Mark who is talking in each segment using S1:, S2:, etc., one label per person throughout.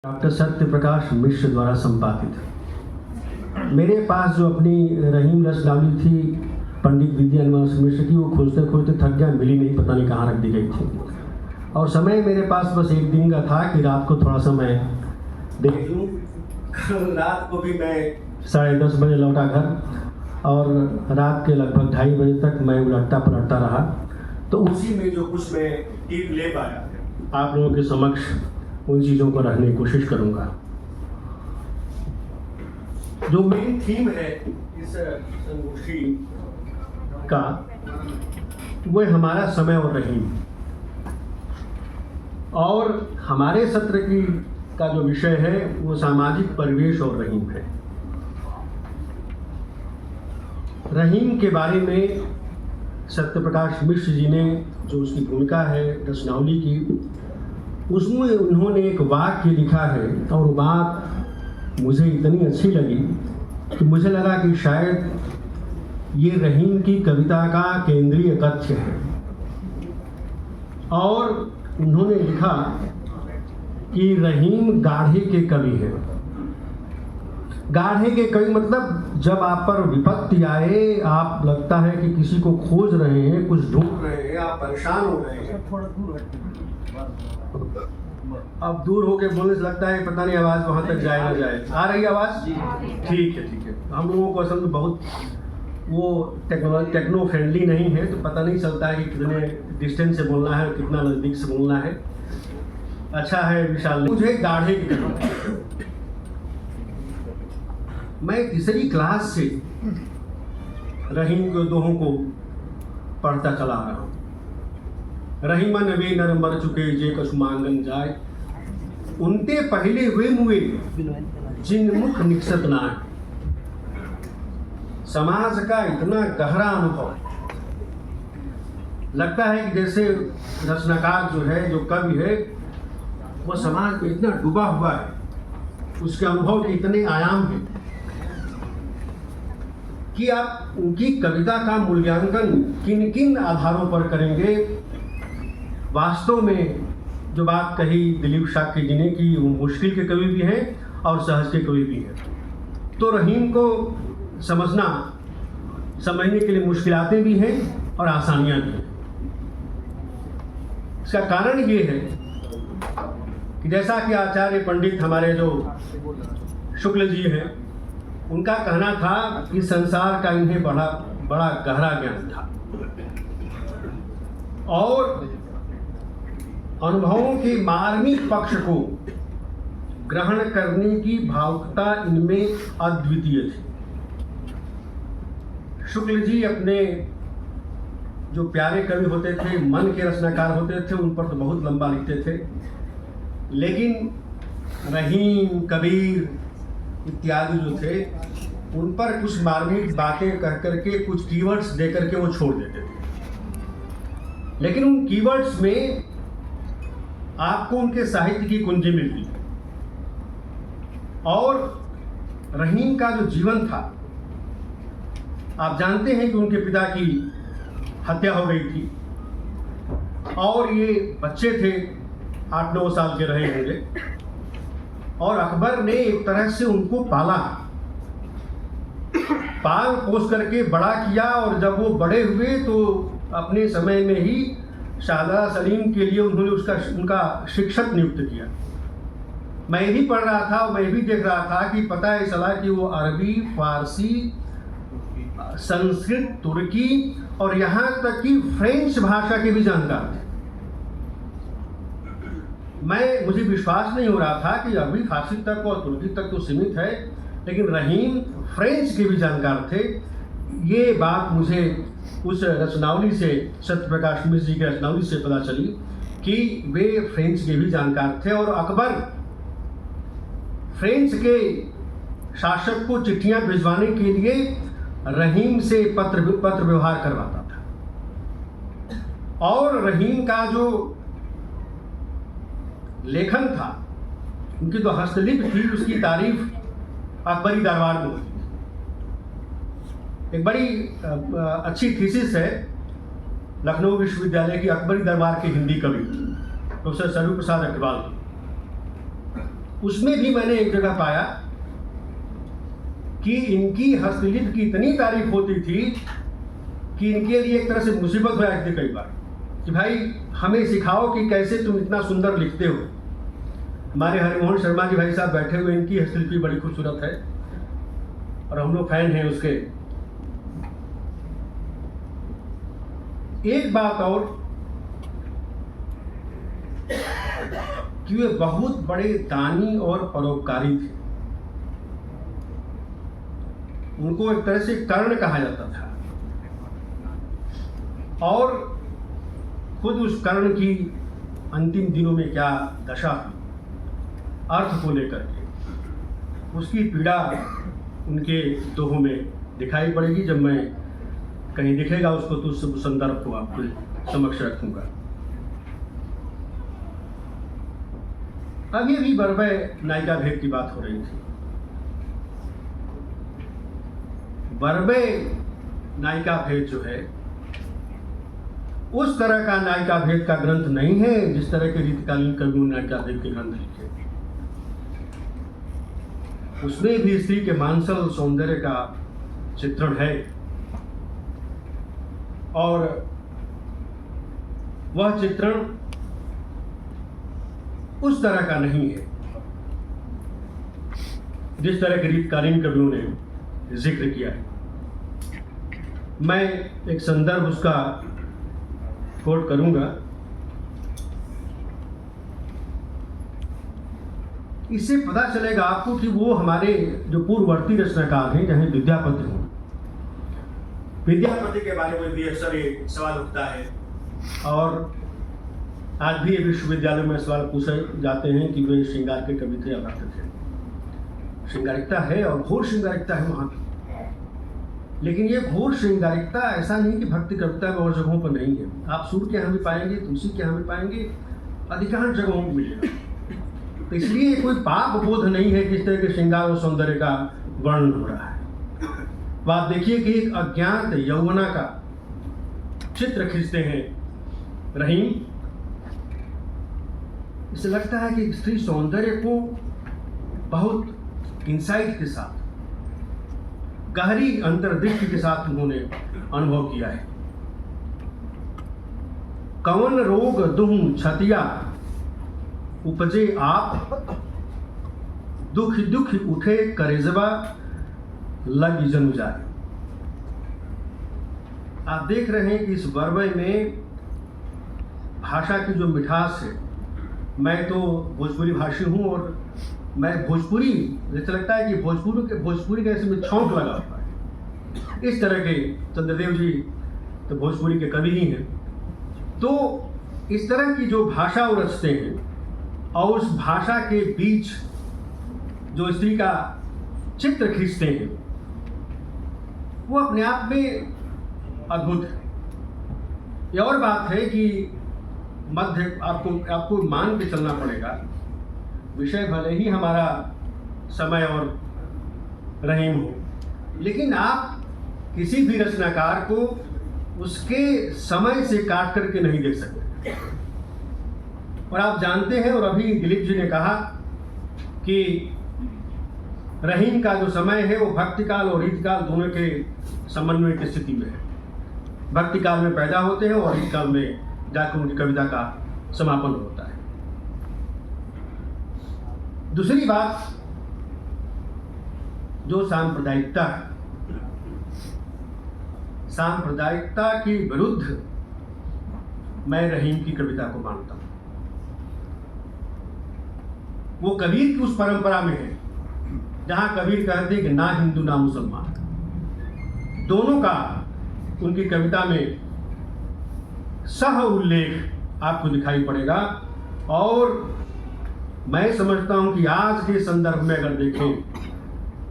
S1: Doctor Satya Prakash मिश्र द्वारा संपादित। मेरे पास जो अपनी रहीम रचनावली थी पंडित विद्यानिवास मिश्र की, वो खोजते खोजते थक गया, मिली नहीं, पता नहीं कहाँ रख दी गई थी। और समय मेरे पास बस एक दिन का था कि रात को थोड़ा सा मैं देख लूँ। रात को भी मैं 10:30 बजे लौटा घर और रात के लगभग 2:30 बजे तक मैं उलटता पलटता रहा। तो उसी में जो कुछ मैं टिप ले पाया आप लोगों के समक्ष उन चीज़ों को रखने की कोशिश करूंगा। जो मेन थीम है इस संगोष्ठी का वो हमारा समय और रहीम, और हमारे सत्र की का जो विषय है वो सामाजिक परिवेश और रहीम है। रहीम के बारे में सत्य प्रकाश मिश्र जी ने जो उसकी भूमिका है रचनावली की, उसमें उन्होंने एक वाक्य लिखा है और वो बात मुझे इतनी अच्छी लगी कि मुझे लगा कि शायद ये रहीम की कविता का केंद्रीय तथ्य है। और उन्होंने लिखा कि रहीम गाढ़े के कवि है। गाढ़े के कवि मतलब जब आप पर विपत्ति आए, आप लगता है कि किसी को खोज रहे हैं, कुछ ढूंढ रहे हैं, आप परेशान हो रहे हैं, अब दूर होके बोलने से लगता है पता नहीं आवाज़ वहाँ तक जाए ना जाए। आ रही आवाज़? ठीक है ठीक है। हम लोगों को असल में बहुत वो टेक्नो फ्रेंडली नहीं है, तो पता नहीं चलता है कि कितने डिस्टेंस से बोलना है, कितना नज़दीक से बोलना है। अच्छा है विशाल ने मुझे गाढ़े की मैं तीसरी क्लास से रहीम के दोहों को पढ़ता चला आ रहा हूँ। रहीमा नबी नरम बर चुके जे कसुमांगन जाए, उनते पहले हुए मुए जिन मुख निकसत ना है। समाज का इतना गहरा अनुभव लगता है कि जैसे रचनाकार जो है, जो कवि है, वो समाज में इतना डूबा हुआ है, उसके अनुभव के इतने आयाम हैं कि आप उनकी कविता का मूल्यांकन किन किन आधारों पर करेंगे। वास्तव में जो बात कही दिलीप शाक्य जी ने कि वो मुश्किल के कवि भी हैं और सहज के कवि भी हैं, तो रहीम को समझने के लिए मुश्किलातें भी हैं और आसानियां भी हैं। इसका कारण ये है कि जैसा कि आचार्य पंडित हमारे जो शुक्ल जी हैं, उनका कहना था कि संसार का इन्हें बड़ा गहरा ज्ञान था और अनुभवों के मार्मिक पक्ष को ग्रहण करने की भावुकता इनमें अद्वितीय थी। शुक्ल जी अपने जो प्यारे कवि होते थे, मन के रचनाकार होते थे, उन पर तो बहुत लंबा लिखते थे, लेकिन रहीम, कबीर इत्यादि जो थे, उन पर कुछ मार्मिक बातें कह करके, कुछ कीवर्ड्स दे करके वो छोड़ देते थे। लेकिन उन कीवर्ड्स में आपको उनके साहित्य की कुंजी मिलती है। और रहीम का जो जीवन था, आप जानते हैं कि उनके पिता की हत्या हो गई थी और ये बच्चे थे, 8-9 साल के रहे होंगे, और अकबर ने एक तरह से उनको पाल पोस करके बड़ा किया। और जब वो बड़े हुए तो अपने समय में ही शाहजहां सलीम के लिए उन्होंने उनका शिक्षक नियुक्त किया। मैं भी पढ़ रहा था, मैं भी देख रहा था कि पता है चला कि वो अरबी, फारसी, संस्कृत, तुर्की और यहाँ तक कि फ्रेंच भाषा के भी जानकार थे। मुझे विश्वास नहीं हो रहा था कि अरबी, फारसी तक और तुर्की तक तो सीमित है, लेकिन रहीम फ्रेंच के भी जानकार थे। ये बात मुझे उस रचनावली से, सत्य प्रकाश मिश्र जी की रचनावली से पता चली कि वे फ्रेंच के भी जानकार थे। और अकबर फ्रेंच के शासक को चिट्ठियां भिजवाने के लिए रहीम से पत्र व्यवहार करवाता था। और रहीम का जो लेखन था, उनकी जो हस्तलिपि थी, उसकी तारीफ अकबरी दरबार में होती थी। एक बड़ी अच्छी थीसिस है लखनऊ विश्वविद्यालय की अकबरी दरबार के हिंदी कवि प्रोफेसर सरयू प्रसाद अग्रवाल की। उसमें भी मैंने एक जगह पाया कि इनकी हस्तलिपि की इतनी तारीफ होती थी कि इनके लिए एक तरह से मुसीबत हो जाती थी कई बार कि भाई हमें सिखाओ कि कैसे तुम इतना सुंदर लिखते हो। हमारे हरिमोहन शर्मा जी भाई साहब बैठे हुए, इनकी हस्तलिपि बड़ी खूबसूरत है और हम लोग फैन हैं उसके। एक बात और कि वे बहुत बड़े दानी और परोपकारी थे। उनको एक तरह से कर्ण कहा जाता था और खुद उस कर्ण की अंतिम दिनों में क्या दशा हुई अर्थ को लेकर के, उसकी पीड़ा उनके दोहों में दिखाई पड़ेगी। जब मैं कहीं दिखेगा उसको तो उस संदर्भ को आपके समक्ष रखूंगा। अब ये भी बरबय नायिका भेद की बात हो रही थी। बरबय नायिका भेद जो है उस तरह का नायिका भेद का ग्रंथ नहीं है जिस तरह के रीतिकालीन कवियों ने नायिका भेद के ग्रंथ लिखे। उसमें भी स्त्री के मानसल सौंदर्य का चित्रण है और वह चित्रण उस तरह का नहीं है जिस तरह के रीतिकालीन कवियों ने जिक्र किया है। मैं एक संदर्भ उसका कोट करूंगा। इससे पता चलेगा आपको कि वो हमारे जो पूर्ववर्ती रचनाकार हैं, चाहे विद्यापति हों, विद्यापति के बारे में भी अक्सर ये सवाल उठता है और आज भी ये विश्वविद्यालय में सवाल पूछे जाते हैं कि वे श्रृंगार के कवि थे या भक्त थे। श्रृंगारिकता है और घोर श्रृंगारिकता है वहाँ की, लेकिन ये घोर श्रृंगारिकता ऐसा नहीं कि भक्ति कविता में और जगहों पर नहीं है। आप सूर्य के यहाँ भी पाएंगे, तुलसी के यहाँ भी पाएंगे, अधिकांश जगहों पर मिलेगा। तो इसलिए कोई पाप बोध नहीं है कि इस तरह के श्रृंगार और सौंदर्य का वर्णन हो रहा है। तो आप देखिए कि एक अज्ञात यौवना का चित्र खींचते हैं रहीम। इससे लगता है कि स्त्री सौंदर्य को बहुत इंसाइट के साथ, गहरी अंतर्दृष्टि के साथ उन्होंने अनुभव किया है। कवन रोग दुह छतिया उपजे आप, दुख दुख उठे करेजबा लग जनु जाए। आप देख रहे हैं कि इस बरबय में भाषा की जो मिठास है, मैं तो भोजपुरी भाषी हूँ और मैं भोजपुरी, जैसे लगता है कि भोजपुरी का इसमें छौंक लगा हुआ है। इस तरह के चंद्रदेव जी तो भोजपुरी के कवि ही हैं। तो इस तरह की जो भाषा वो रचते हैं और उस भाषा के बीच जो स्त्री का चित्र खींचते हैं, वो अपने आप में अद्भुत है। ये और बात है कि मध्य आपको मान के चलना पड़ेगा। विषय भले ही हमारा समय और रहीम हो, लेकिन आप किसी भी रचनाकार को उसके समय से काट करके नहीं देख सकते। और आप जानते हैं, और अभी दिलीप जी ने कहा कि रहीम का जो समय है वो भक्तिकाल और रीतिकाल दोनों के समन्वय की स्थिति में है। भक्तिकाल में पैदा होते हैं और रीतिकाल में जाकर उनकी कविता का समापन होता है। दूसरी बात जो सांप्रदायिकता है, सांप्रदायिकता के विरुद्ध मैं रहीम की कविता को मानता हूं। वो कबीर की उस परंपरा में है जहां कबीर कहते हैं कि ना हिंदू ना मुसलमान, दोनों का उनकी कविता में सह उल्लेख आपको दिखाई पड़ेगा। और मैं समझता हूं कि आज के संदर्भ में अगर देखें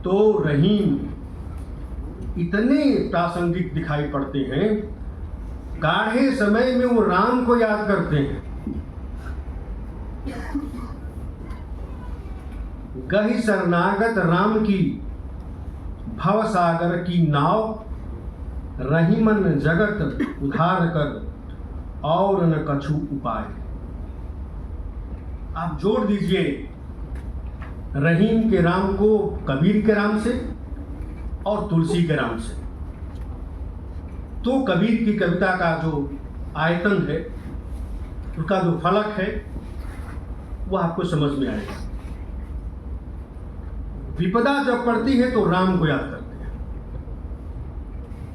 S1: तो रहीम इतने प्रासंगिक दिखाई पड़ते हैं। गाढ़े समय में वो राम को याद करते हैं। गही शरणागत राम की भव सागर की नाव, रहीमन जगत उधार कर और न कछु उपाय। आप जोड़ दीजिए रहीम के राम को कबीर के राम से और तुलसी के राम से। तो कबीर की कविता का जो आयतन है, उसका जो फलक है, वह आपको समझ में आएगा। विपदा जब पड़ती है तो राम को याद करते हैं।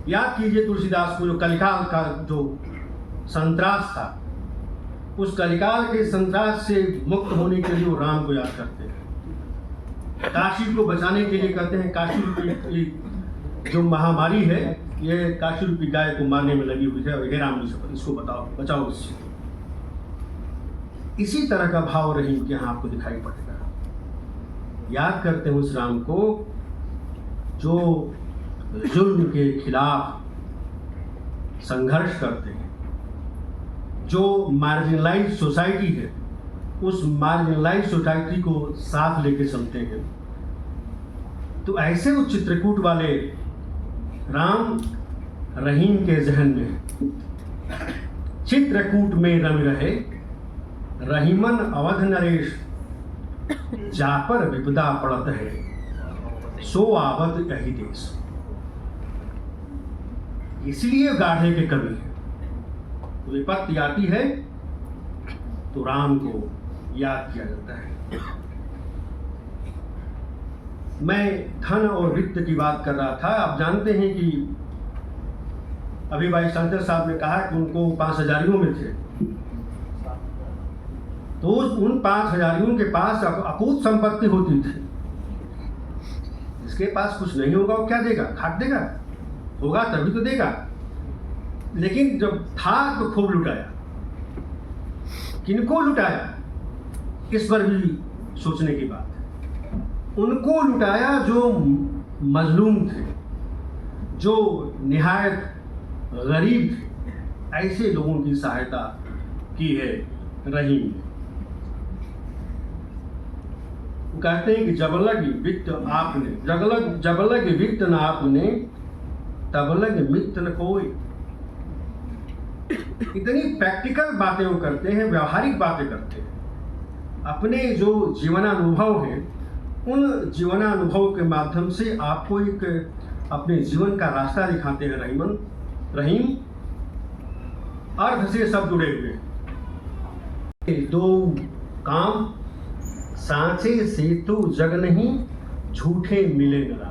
S1: याद कीजिए तुलसीदास को, जो कलिकाल का जो संत्रास था, उस कलिकाल के संत्रास से मुक्त होने के लिए वो राम को याद करते हैं। काशी को बचाने के लिए कहते हैं, काशी रूपी जो महामारी है, ये काशी रूपी गाय को मारने में लगी हुई है, और हे राम इसको बताओ, बचाओ इससे। इसी तरह का भाव रहीम के यहाँ आपको दिखाई पड़ेगा। याद करते हैं उस राम को जो जुल्म के खिलाफ संघर्ष करते हैं, जो मार्जिनलाइज सोसाइटी है, उस मार्जिनलाइज सोसाइटी को साथ लेके चलते हैं। तो ऐसे वो चित्रकूट वाले राम रहीम के जहन में चित्रकूट में रम रहे, रहीमन अवध नरेश जापर विपदा पड़त है, सो आवत यही देश। इसलिए गाढ़े के कवि हैं। विपत्ति आती है तो राम को याद किया जाता है। मैं धन और वित्त की बात कर रहा था। आप जानते हैं कि अभी भाई शंकर साहब ने कहा कि उनको 5 हजारियों में थे, तो उन 5 हजारियों के पास अकूत संपत्ति होती थी। इसके पास कुछ नहीं होगा वो क्या देगा? खाक देगा? होगा तभी तो देगा। लेकिन जब था तो खूब लुटाया। किनको लुटाया, इस पर भी सोचने की बात है। उनको लुटाया जो मजलूम थे, जो निहायत गरीब थे। ऐसे लोगों की सहायता की है रहीम ने। वो कहते हैं कि जबलग वित्त आपने, जबलग वित्त न आपने, तबलग मित्त न कोई। इतनी प्रैक्टिकल बातें वो करते हैं, व्यवहारिक बातें करते हैं। अपने जो जीवनानुभव हैं, उन जीवनानुभव के माध्यम से आपको एक अपने जीवन का रास्ता दिखाते हैं रहीम। अर्थ से सब जुड़े हुए हैं। दो काम सांचे से तो जग नहीं, झूठे मिले न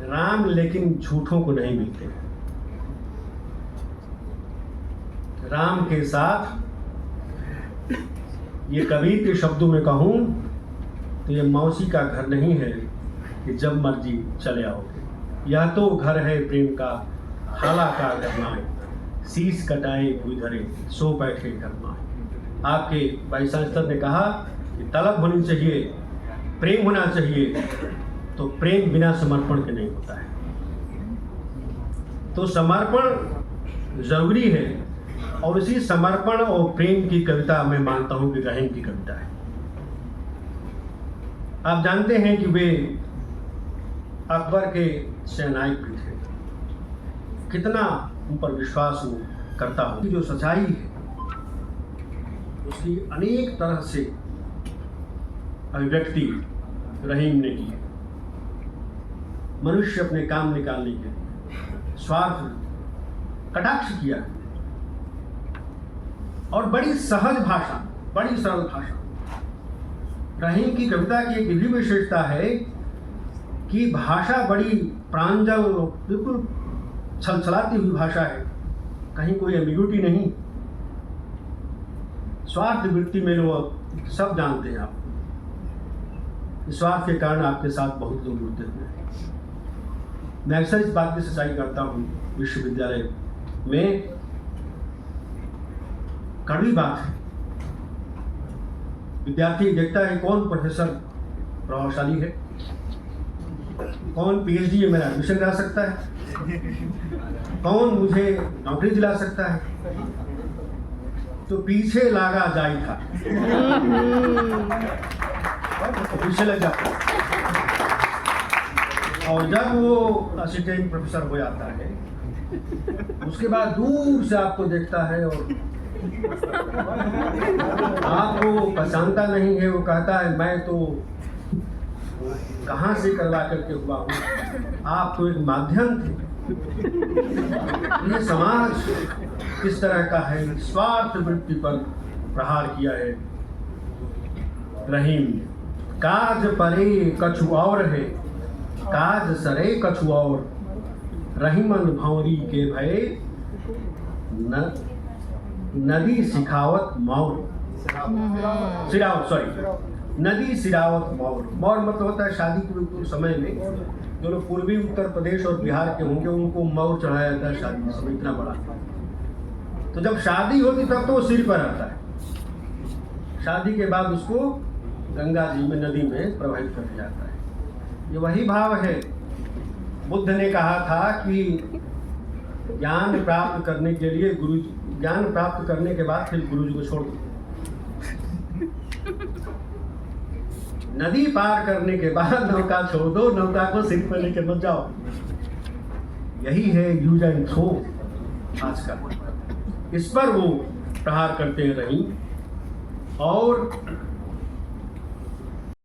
S1: राम लेकिन झूठों को नहीं मिलते हैं। राम के साथ, ये कबीर के शब्दों में कहूं तो ये मौसी का घर नहीं है कि जब मर्जी चले आओगे। यह तो घर है प्रेम का, खाला का घरनाए, शीश कटाए हुई धरे, सो बैठे घरनाए। आपके भाई सांसद ने कहा कि तलब होनी चाहिए, प्रेम होना चाहिए, तो प्रेम बिना समर्पण के नहीं होता है। तो समर्पण जरूरी है, और इसी समर्पण और प्रेम की कविता मैं मानता हूं कि रहीम की कविता है। आप जानते हैं कि वे अकबर के सेनायक भी थे। कितना उन पर विश्वास करता हूं। जो सच्चाई है उसकी अनेक तरह से अभिव्यक्ति रहीम ने की। मनुष्य अपने काम निकालने के लिए स्वार्थ कटाक्ष किया, और बड़ी सहज भाषा, बड़ी सरल भाषा। रहीम की कविता की एक भी विशेषता है कि भाषा बड़ी प्रांजल, बिल्कुल छलछलाती हुई भाषा है। कहीं कोई एम्बिग्यूटी नहीं। स्वार्थ वृत्ति में लोग सब जानते हैं। आप स्वार्थ के कारण आपके साथ बहुत लोग जुड़ते हुए हैं। मैं अक्सर इस बात की सच्चाई करता हूँ। विश्वविद्यालय में कड़वी बात है, विद्यार्थी देखता है कौन प्रोफेसर प्रभावशाली है, कौन पीएचडी में मेरा एडमिशन करा सकता है, कौन मुझे नौकरी दिला सकता है, तो पीछे लागा जाई था, पीछे लग जाता है। और जब वो असिस्टेंट प्रोफेसर हो जाता है, उसके बाद दूर से आपको देखता है और आपको पहचानता नहीं है। वो कहता है मैं तो कहाँ से करवा करके हुआ हूँ, आप तो एक माध्यम थे। ये समाज किस तरह का है, स्वार्थ वृत्ति पर प्रहार किया है रहीम ने। काज परे कछु और है, काज सरे कछु और, रहीमन भंवरी के भय नदी सिखावत मौर, सिरावत, सॉरी, नदी सिरावत मौर। मौर मतलब होता है शादी के समय में जो लोग पूर्वी उत्तर प्रदेश और बिहार के होंगे उनको मौर चढ़ाया जाता है शादी के समय, इतना बड़ा। तो जब शादी होती तब तो वो सिर पर आता है, शादी के बाद उसको गंगा जी में, नदी में प्रवाहित कर दिया जाता है। ये वही भाव है। बुद्ध ने कहा था कि ज्ञान प्राप्त करने के लिए ज्ञान प्राप्त करने के बाद फिर गुरु जी को छोड़ दो। नदी पार करने के बाद नौका छोड़ दो, नौका को सिर पर लेकर मत जाओ। यही है यूज एंड थ्रो आज का। इस पर वो प्रहार करते हैं रहीम। और